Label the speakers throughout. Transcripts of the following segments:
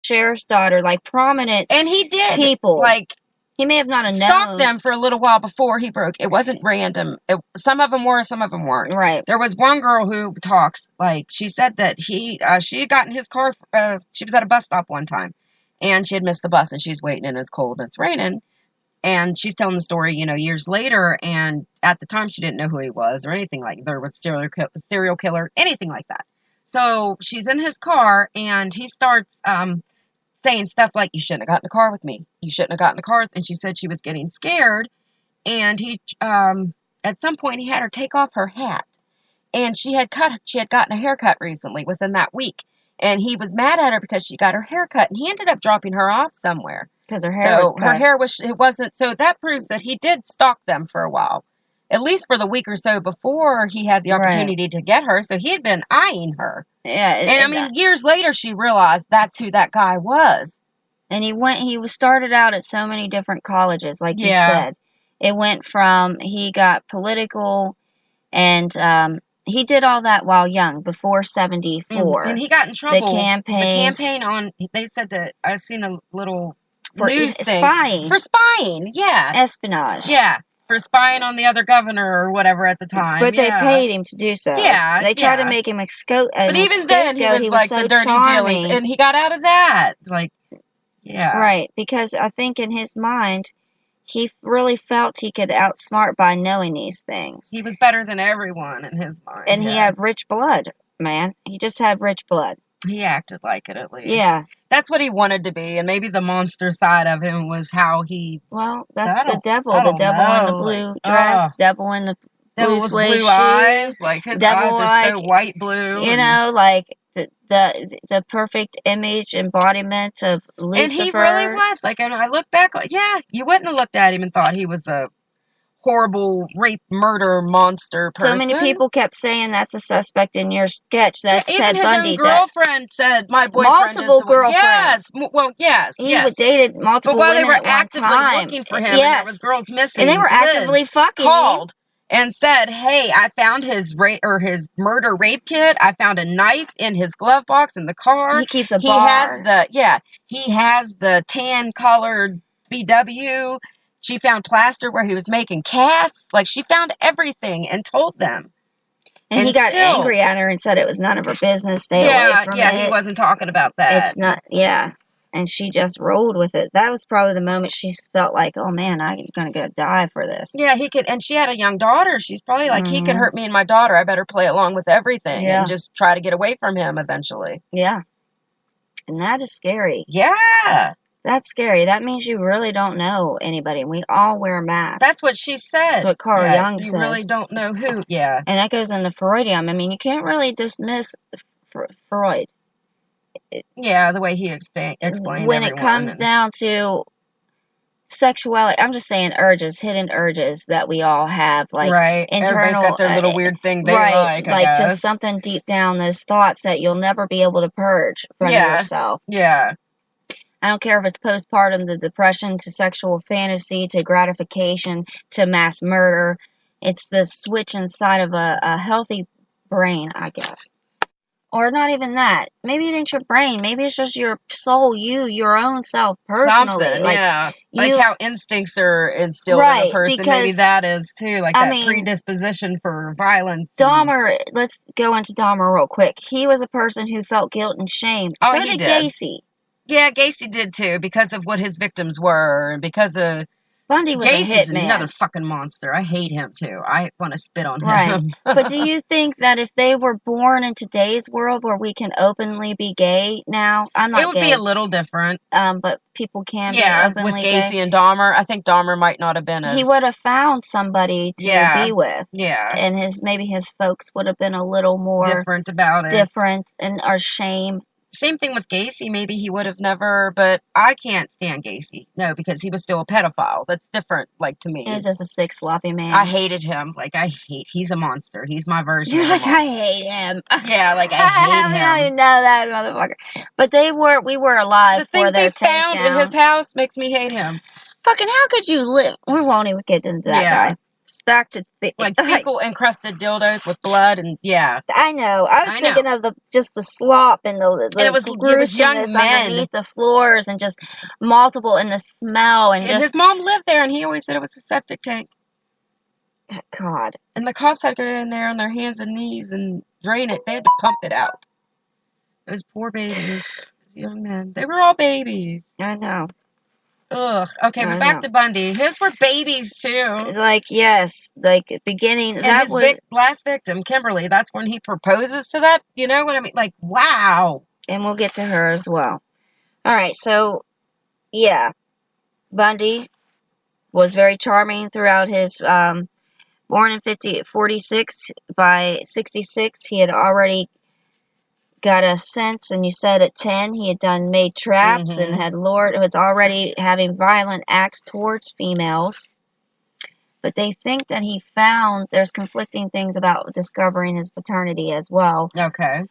Speaker 1: sheriff's daughter, like prominent
Speaker 2: And he did.
Speaker 1: people.
Speaker 2: Like,
Speaker 1: he may have not known.
Speaker 2: Stalked them for a little while before he broke. It wasn't random. Some of them were, some of them weren't.
Speaker 1: Right.
Speaker 2: There was one girl who talks, like, she said that she had gotten his car, she was at a bus stop one time, and she had missed the bus, and she's waiting, and it's cold, and it's raining, and she's telling the story, years later, and at the time, she didn't know who he was, or anything like, there was serial killer, anything like that. So, she's in his car, and he starts, saying stuff like, you shouldn't have gotten in the car with me. You shouldn't have gotten in the car. And she said she was getting scared. And he, at some point, he had her take off her hat. And she had gotten a haircut recently within that week. And he was mad at her because she got her hair cut. And he ended up dropping her off somewhere.
Speaker 1: Because her hair was cut.
Speaker 2: Her hair wasn't, so that proves that he did stalk them for a while. At least for the week or so before he had the opportunity to get her. So he had been eyeing her.
Speaker 1: Yeah.
Speaker 2: And years later, she realized that's who that guy was.
Speaker 1: And he started out at so many different colleges, like you said. It went from, he got political, and he did all that while young, before 74.
Speaker 2: And he got in trouble.
Speaker 1: The
Speaker 2: campaign on, they said that, I seen a little news thing.
Speaker 1: Spying.
Speaker 2: For spying, yeah.
Speaker 1: Espionage.
Speaker 2: Yeah. For spying on the other governor or whatever at the time.
Speaker 1: But they paid him to do so.
Speaker 2: Yeah.
Speaker 1: They tried to make him
Speaker 2: but even then, he was like so the dirty dealings. And he got out of that. Like, yeah.
Speaker 1: Right. Because I think in his mind, he really felt he could outsmart by knowing these things.
Speaker 2: He was better than everyone in his mind.
Speaker 1: And he had rich blood, man. He just had rich blood.
Speaker 2: He acted like it, at least.
Speaker 1: Yeah.
Speaker 2: That's what he wanted to be, and maybe the monster side of him was how he...
Speaker 1: Well, that's the devil. The devil in the blue dress, devil in the blue suede shoes.
Speaker 2: Eyes. Like, his eyes are so white blue.
Speaker 1: Like, the perfect image, embodiment of Lucifer.
Speaker 2: And he really was. Like, I look back, you wouldn't have looked at him and thought he was a horrible rape, murder, monster person.
Speaker 1: So many people kept saying that's a suspect in your sketch. That's Ted Bundy.
Speaker 2: Even his own girlfriend said, my boyfriend
Speaker 1: multiple girlfriends.
Speaker 2: Yes. Well, yes.
Speaker 1: He dated multiple women
Speaker 2: they were
Speaker 1: at one
Speaker 2: actively
Speaker 1: time.
Speaker 2: looking for him, and there was girls missing.
Speaker 1: And they were actively fucking
Speaker 2: called and said, hey, I found his murder rape kit. I found a knife in his glove box in the car.
Speaker 1: He keeps a bar.
Speaker 2: He has the tan colored BW. She found plaster where he was making casts. Like, she found everything and told them.
Speaker 1: And he got angry at her and said it was none of her business. Stay away from it.
Speaker 2: Yeah, he wasn't talking about that.
Speaker 1: It's not, And she just rolled with it. That was probably the moment she felt like, oh man, I'm going to die for this.
Speaker 2: Yeah, he could. And she had a young daughter. She's probably like, he could hurt me and my daughter. I better play along with everything and just try to get away from him eventually.
Speaker 1: Yeah. And that is scary.
Speaker 2: Yeah.
Speaker 1: That's scary. That means you really don't know anybody. We all wear masks.
Speaker 2: That's what she said.
Speaker 1: That's what Carl Jung says.
Speaker 2: You really don't know who. Yeah.
Speaker 1: And that goes into Freudian. I mean, you can't really dismiss Freud.
Speaker 2: The way he explained
Speaker 1: when it comes down to sexuality, I'm just saying hidden urges that we all have, like internal.
Speaker 2: Everybody's got their little weird thing they like. I guess.
Speaker 1: Just something deep down, those thoughts that you'll never be able to purge from yourself.
Speaker 2: Yeah.
Speaker 1: I don't care if it's postpartum to depression to sexual fantasy to gratification to mass murder. It's the switch inside of a healthy brain, I guess. Or not even that. Maybe it ain't your brain. Maybe it's just your soul, your own self, personally.
Speaker 2: Something, like how instincts are instilled in a person. Maybe that is, too. Like that predisposition for violence.
Speaker 1: Dahmer, let's go into Dahmer real quick. He was a person who felt guilt and shame.
Speaker 2: Oh,
Speaker 1: so did Gacy.
Speaker 2: Yeah, Gacy did, too, because of what his victims were, and because of...
Speaker 1: Bundy was
Speaker 2: Gacy's
Speaker 1: a hitman.
Speaker 2: Another fucking monster. I hate him, too. I want to spit on him.
Speaker 1: Right. But do you think that if they were born in today's world where we can openly be gay now, I'm not gay.
Speaker 2: It would be a little different.
Speaker 1: But people can be openly gay.
Speaker 2: With Gacy and Dahmer, I think Dahmer might not have been as...
Speaker 1: He would have found somebody to be with.
Speaker 2: Yeah.
Speaker 1: And maybe his folks would have been a little more...
Speaker 2: different about it.
Speaker 1: Different, or shame.
Speaker 2: Same thing with Gacy. Maybe he would have never, but I can't stand Gacy. No, because he was still a pedophile. That's different, like, to me.
Speaker 1: He was just a sick, sloppy man.
Speaker 2: I hated him. Like, he's a monster. He's my version
Speaker 1: You're
Speaker 2: of
Speaker 1: like,
Speaker 2: him.
Speaker 1: I hate him.
Speaker 2: Yeah, like, I hate him.
Speaker 1: We don't even know that motherfucker. But we were alive for their takedown. The things they found
Speaker 2: in his house makes me hate him.
Speaker 1: Fucking, how could you live? We won't even get into that guy. back to the
Speaker 2: Like fecal encrusted dildos with blood and yeah.
Speaker 1: I know. I was thinking of just the slop and the
Speaker 2: And it was young men
Speaker 1: underneath the floors and just multiple and the smell and just
Speaker 2: his mom lived there and he always said it was a septic tank.
Speaker 1: God.
Speaker 2: And the cops had to go in there on their hands and knees and drain it. They had to pump it out. Those poor babies, young men. They were all babies.
Speaker 1: I know.
Speaker 2: Ugh. Okay, but back to Bundy. His were babies too.
Speaker 1: Like yes, like beginning.
Speaker 2: And
Speaker 1: that
Speaker 2: his
Speaker 1: was
Speaker 2: last victim, Kimberly. That's when he proposes to that. You know what I mean? Like wow.
Speaker 1: And we'll get to her as well. All right, so yeah, Bundy was very charming throughout his. Born in 46. By 66, he had already got a sense, and you said at 10 he had made traps and had was already having violent acts towards females. But they think that there's conflicting things about discovering his paternity as well.
Speaker 2: Okay.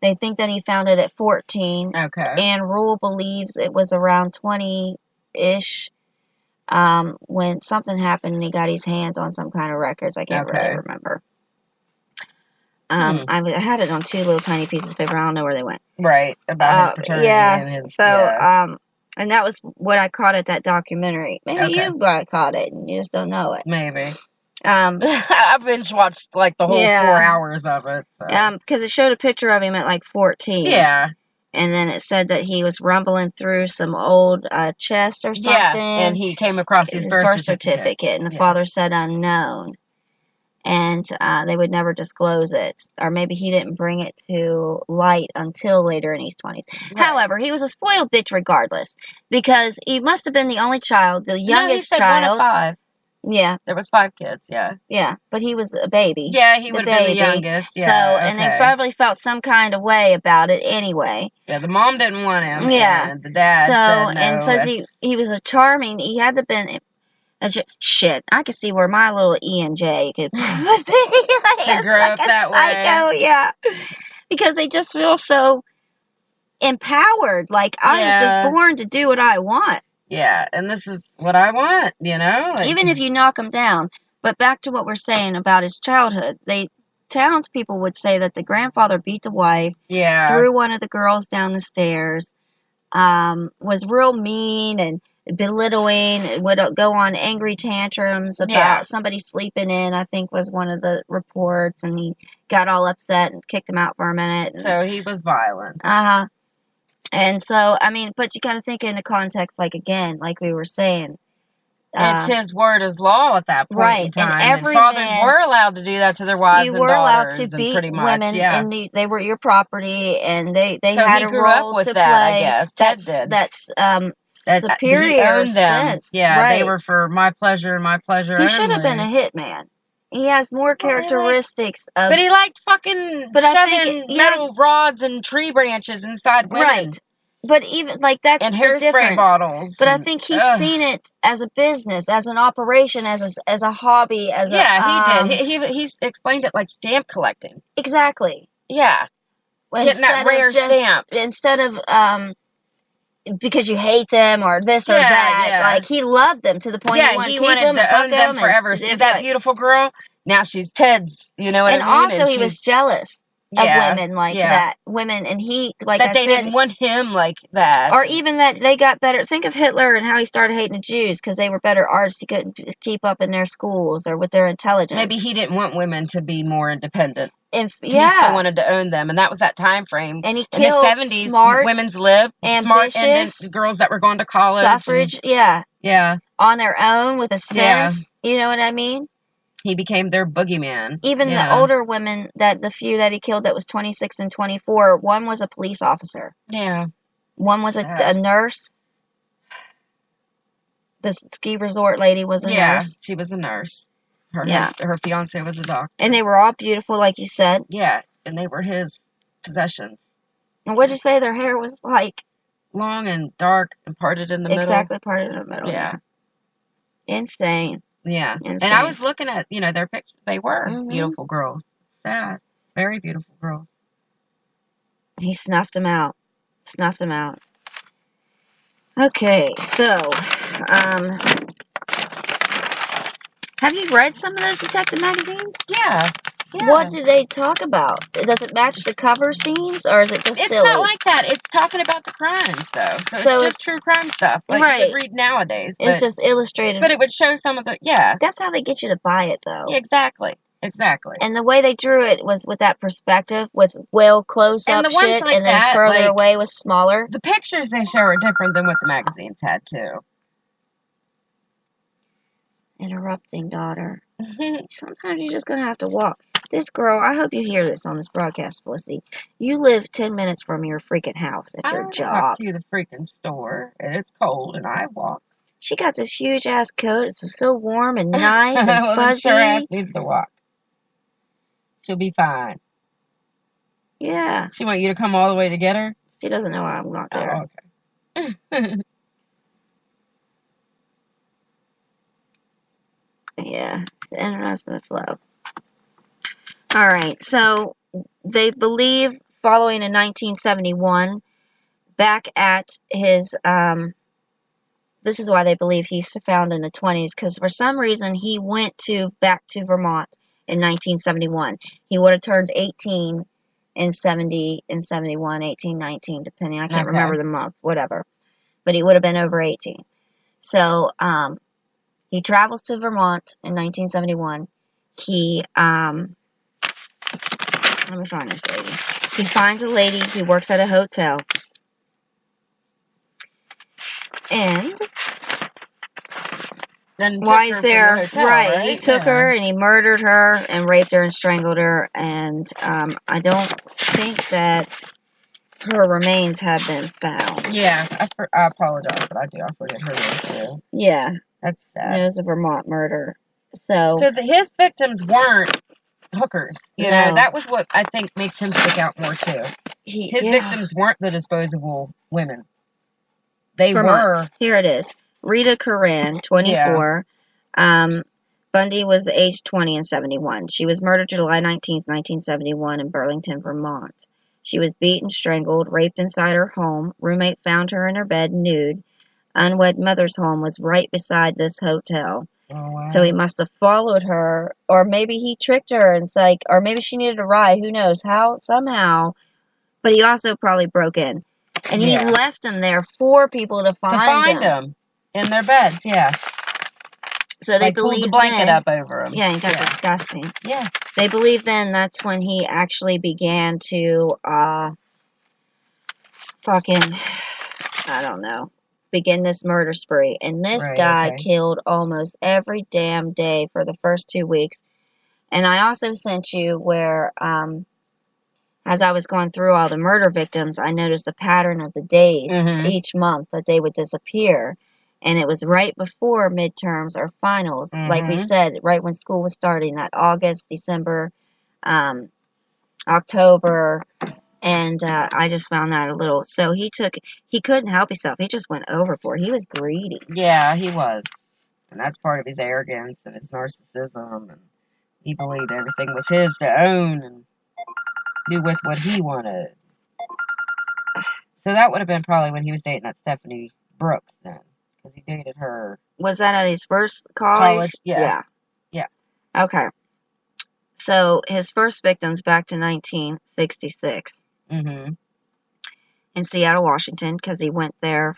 Speaker 1: They think that he found it at 14.
Speaker 2: Okay.
Speaker 1: And Rule believes it was around 20-ish when something happened and he got his hands on some kind of records. I can't really remember. I had it on 2 little tiny pieces of paper. I don't know where they went.
Speaker 2: Right, about his paternity and his...
Speaker 1: And that was what I caught at that documentary. Maybe you caught it and you just don't know it.
Speaker 2: Maybe. I binge watched like the whole 4 hours of it. So.
Speaker 1: Because it showed a picture of him at like 14.
Speaker 2: Yeah.
Speaker 1: And then it said that he was rumbling through some old chest or something.
Speaker 2: Yeah, and he came across his birth certificate.
Speaker 1: And the father said unknown. And they would never disclose it. Or maybe he didn't bring it to light until later in his 20s. Right. However, he was a spoiled bitch regardless. Because he must have been the only child, the youngest child.
Speaker 2: 1 of 5.
Speaker 1: Yeah.
Speaker 2: There was 5 kids, yeah.
Speaker 1: Yeah, but he was a baby.
Speaker 2: Yeah, he would have been the youngest, yeah.
Speaker 1: So, and they probably felt some kind of way about it anyway.
Speaker 2: Yeah, the mom didn't want him. Yeah. And the dad said no.
Speaker 1: And says he was a charming, he had to been... Shit, I could see where my little E and J could
Speaker 2: grow up that way.
Speaker 1: Yeah. Because they just feel so empowered. Like, I was just born to do what I want.
Speaker 2: Yeah, and this is what I want, you know? Like,
Speaker 1: even if you knock him down. But back to what we're saying about his childhood. Townspeople would say that the grandfather beat the wife.
Speaker 2: Yeah.
Speaker 1: Threw one of the girls down the stairs. Was real mean and belittling, would go on angry tantrums about somebody sleeping in, I think was one of the reports, and he got all upset and kicked him out for a minute.
Speaker 2: So he was violent.
Speaker 1: And so, I mean, but you gotta think in the context, like, again, like we were saying.
Speaker 2: It's his word is law at that point in time.
Speaker 1: And
Speaker 2: fathers were allowed to do that to their wives and daughters.
Speaker 1: You were allowed to beat
Speaker 2: pretty much,
Speaker 1: women, and they were your property, and they
Speaker 2: so
Speaker 1: had
Speaker 2: a
Speaker 1: role
Speaker 2: with
Speaker 1: to
Speaker 2: that,
Speaker 1: play.
Speaker 2: I guess. Ted did.
Speaker 1: That's superior sense.
Speaker 2: Yeah,
Speaker 1: right.
Speaker 2: They were for my pleasure and my pleasure only.
Speaker 1: He should have been a hitman. He has more characteristics of...
Speaker 2: But he liked fucking shoving metal rods and tree branches inside women.
Speaker 1: Right. But even, like, that's
Speaker 2: and
Speaker 1: the
Speaker 2: hairspray bottles.
Speaker 1: But I think he's seen it as a business, as an operation, as a hobby, as
Speaker 2: he did. He's explained it like stamp collecting.
Speaker 1: Exactly.
Speaker 2: Yeah. Getting that rare stamp.
Speaker 1: Instead of, because you hate them or this or that.
Speaker 2: Yeah.
Speaker 1: Like, he loved them to the point he wanted
Speaker 2: to own them forever. See that beautiful girl? Now she's Ted's, you know what I mean?
Speaker 1: And also he was jealous of women like that. Women, and he, like
Speaker 2: that they didn't want him like that.
Speaker 1: Or even that they got better. Think of Hitler and how he started hating the Jews because they were better artists. He couldn't keep up in their schools or with their intelligence.
Speaker 2: Maybe he didn't want women to be more independent.
Speaker 1: He
Speaker 2: still wanted to own them, and that was that time frame.
Speaker 1: And he killed
Speaker 2: in the 70s, women's lib, smart, and girls that were going to college.
Speaker 1: Suffrage, on their own with a sense. You know what I mean?
Speaker 2: He became their boogeyman.
Speaker 1: Even the older women, the few that he killed that was 26 and 24, one was a police officer.
Speaker 2: Yeah.
Speaker 1: One was a nurse. The ski resort lady was a nurse.
Speaker 2: Yeah, she was a nurse. Her fiance was a doctor.
Speaker 1: And they were all beautiful, like you said.
Speaker 2: Yeah, and they were his possessions.
Speaker 1: And what'd you say their hair was like?
Speaker 2: Long and dark and parted in the middle.
Speaker 1: Exactly, parted in the middle.
Speaker 2: Yeah.
Speaker 1: Insane.
Speaker 2: Yeah. Insane. And I was looking at, their pictures. They were beautiful girls. Sad. Very beautiful girls.
Speaker 1: He snuffed them out. Okay, so, Have you read some of those detective magazines?
Speaker 2: Yeah.
Speaker 1: What do they talk about? Does it match the cover scenes, or is it just
Speaker 2: It's
Speaker 1: silly?
Speaker 2: not like that. It's talking about the crimes, though. So it's just true crime stuff, like you would read nowadays. But,
Speaker 1: it's just illustrated.
Speaker 2: But it would show some of the, yeah.
Speaker 1: That's how they get you to buy it, though.
Speaker 2: Yeah, exactly.
Speaker 1: And the way they drew it was with that perspective, with well close-up shit, like and then that, further away was smaller.
Speaker 2: The pictures they show are different than what the magazines had, too.
Speaker 1: Interrupting, daughter. Sometimes you're just going to have to walk. This girl, I hope you hear this on this broadcast, Felicity. You live 10 minutes from your freaking house at your job.
Speaker 2: I walk to the freaking store, and it's cold, and I walk.
Speaker 1: She got this huge-ass coat. It's so warm and nice and
Speaker 2: well,
Speaker 1: fuzzy.
Speaker 2: Sure ass needs to walk. She'll be fine.
Speaker 1: Yeah.
Speaker 2: She want you to come all the way to get her?
Speaker 1: She doesn't know I'm not there.
Speaker 2: Oh, okay.
Speaker 1: Yeah, the internet for the flow. All right, so they believe following in 1971, back at his, this is why they believe he's found in the 20s, because for some reason he went back to Vermont in 1971. He would have turned 18 in 70, in 71, 18, 19, depending. I can't remember the month, whatever. But he would have been over 18. So, he travels to Vermont in 1971. He, let me find this lady. He finds a lady who works at a hotel. And
Speaker 2: then
Speaker 1: while he's there,
Speaker 2: hotel, right?
Speaker 1: He took her and he murdered her and raped her and strangled her. And I don't think that her remains have been found.
Speaker 2: Yeah, I apologize, but I forget her name too.
Speaker 1: Yeah.
Speaker 2: That's sad.
Speaker 1: It was a Vermont murder. So
Speaker 2: his victims weren't hookers. You know, that was what I think makes him stick out more too. His victims weren't the disposable women. They were.
Speaker 1: Here it is. Rita Coran, 24. Yeah. Bundy was aged 20 and 71. She was murdered July 19th, 1971 in Burlington, Vermont. She was beaten, strangled, raped inside her home. Roommate found her in her bed nude. Unwed mother's home was right beside this hotel.
Speaker 2: Oh, wow.
Speaker 1: So he must have followed her, or maybe he tricked her and it's like, or maybe she needed a ride. Who knows? How? Somehow. But he also probably broke in. And he left them there for people to find
Speaker 2: them. In their beds, yeah.
Speaker 1: So they believe
Speaker 2: pulled the blanket up over him.
Speaker 1: Yeah, that's disgusting.
Speaker 2: Yeah.
Speaker 1: They believe then that's when he actually began to, begin this murder spree. And this guy killed almost every damn day for the first 2 weeks. And I also sent you where, as I was going through all the murder victims, I noticed a pattern of the days each month that they would disappear. And it was right before midterms or finals, like we said, right when school was starting, that August, December, October. And I just found that a little. So he couldn't help himself. He just went overboard. He was greedy.
Speaker 2: Yeah, he was. And that's part of his arrogance and his narcissism. And he believed everything was his to own and do with what he wanted. So that would have been probably when he was dating that Stephanie Brooks then. Because he dated her.
Speaker 1: Was that at his first college?
Speaker 2: Yeah.
Speaker 1: Okay. So his first victims back to 1966. In Seattle, Washington, because he went there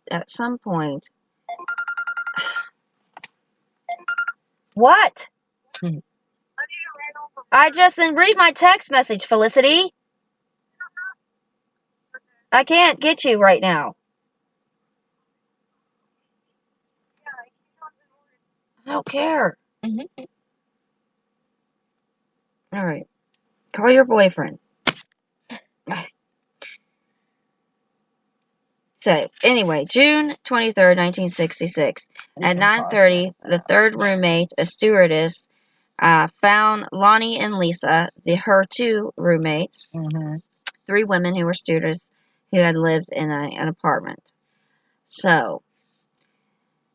Speaker 1: at some point. What? I just didn't read my text message, Felicity. I can't get you right now. I don't care. All right. Call your boyfriend. So, anyway, June 23rd, 1966. At 9:30, the third roommate, a stewardess, found Lonnie and Lisa, her two roommates, 3 women who were stewardess who had lived in an apartment. So,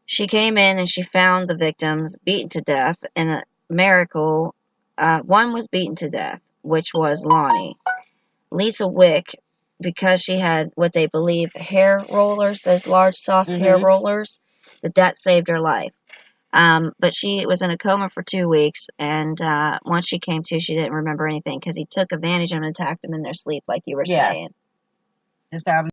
Speaker 1: she came in and she found the victims beaten to death. In a miracle, one was beaten to death, which was Lonnie. Lisa Wick, because she had what they believe hair rollers, those large soft hair rollers, that saved her life. But she was in a coma for 2 weeks, and once she came to, she didn't remember anything because he took advantage of them and attacked them in their sleep, like you were
Speaker 2: Yeah.
Speaker 1: saying.
Speaker 2: Just have